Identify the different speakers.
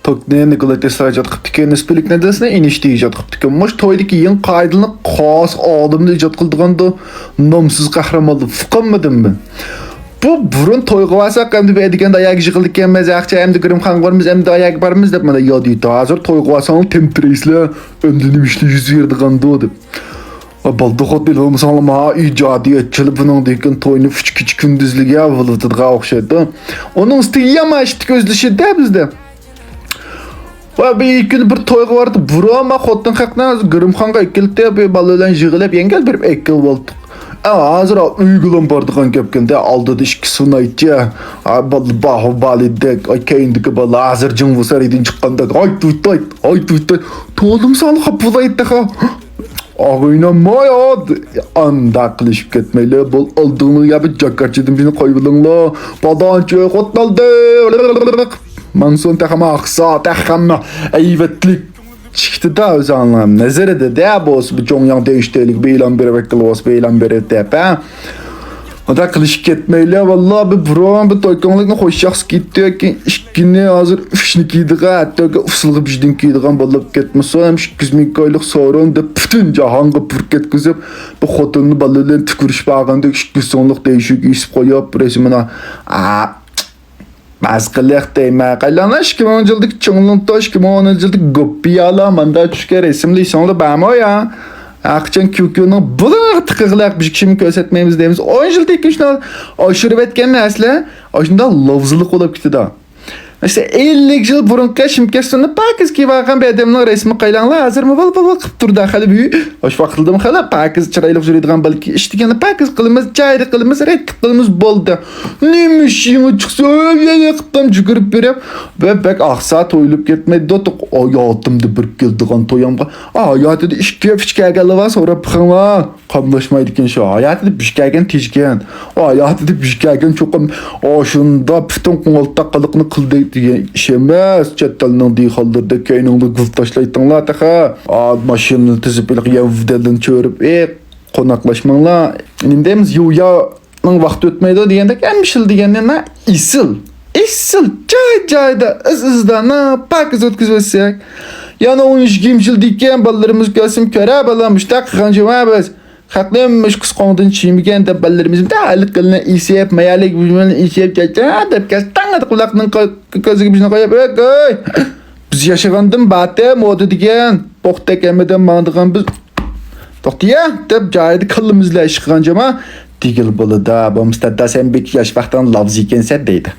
Speaker 1: Tokne Nikolay Tesla qıptike nispelik nedensine inişte icad qıptike. Moş toydaki yen qaydılını qas adımda icad qıldığında namsız qahramanlı fıqammadım ben. Bu burun toyga varsak hem de bedigende ayak yıkıldık gelmez akça hem de Grimxan varımız hem de ayak barımız dep mana ya deydi. Hazır toyga varsak temtreysle öndünü işli yüz verdi qandı dep. Baldı hot bil olmasa ma icadiyetçilik bunun dekin toyunu küçük gündüzlüge avılıtıdğa oxşaydı. Onun üstü yamaştı gözlüşü de bizde. Ve bir iki gün bir toyga vardı. Burama xotdan xaqna Grimxan'a ikilde bir balölen jığılep yengel bir ekil olduk. Hazır uygulum bardıgan köpkende aldı dişki sunaytça. Bahu balidek ay keyindiki bala hazır cıngvusar edin çıkkanda ay tutay tolum sal kapılaydı ha. Ağıynamay anda kılışıp ketmeyle bol aldığını yapıp cakarçıdım şunu koyulunla badançı xotnaldı manson takama aksa takama eyvetlik çıktı da öz anlam nezerede de boz bu jongyang değiştelik beylan beri beklos beylan beri tepe o da kılışıp ketmeyle vallahi bir buram bir toykanlıkla hoşşaks gitti ki işkini hazır fişnikiydi hatta ufsılığı bizdinkiydin balıp ketmesi hem 8.000 aylık sorun da bütün cahanga pürket kızıp bu xotunlu balığıyla tükürüş bağında 2 sonluk değişik isip koyup resimine Mazgılıq deyme qaylana 2010 yıldık çoğunlukta 2010 yıldık gopiyala manda düşke resimli sonlu bama ya Akçan QQ'nun bulaq tıqıqlaq bir kimi göstermemiz deyimiz 10 yılda ikinci aşırı etken nesle aşında lafzılık olup gitti da. İşte 50 yıl burunqa Şimkestonda pakiz ki vaqan bir adamın resmi qaylanla hazır mı bal qıp turda xali büyü. Hoş vaqtıldım xala pakiz çıraylık jürediğin balki iştigeni pakiz qılımız cayri qılımız ret qılımız boldu. Neymiş yeni çıksa öyle qıptam jügürüp berip ve bek aqsa toyulup ketmedi dotuq hayatımda bir keldiğan toyamqa. Hayatı işke fiçkəgəli var sonra pıxınla qamlaşmaydı ken şu hayatı bişkəgən tejgen. Hayatı bişkəgən çok aşında bütün qolta qılıqını qıldı diye işemez çetelinin diye kaldırdı keyninde gül taşlaytınlar taha maşını tizip yavdelin çörüp konaklaşmanla indemiz yuyanın vakti ötmeydi diyende gelmişil diyenine isil cayda ızdan pakiz ötküzvesek yana 13 yıl dikken ballarımız gelsin köre balamış takıkancıma biz Haklıymış kız konudun çiğmigen de ballarımızın da alık kılına isiyip mayalik bilmem isiyip çeçe depkes tanıdık kulakının gözü gibisine koyup biz yaşagandım batı modu digen bokta gelmeden mandığın biz doktiya dep caydı kılımızla işğancama digil bulu da bu mıstada sen bir yaş vaktan lavz iken sen deydi.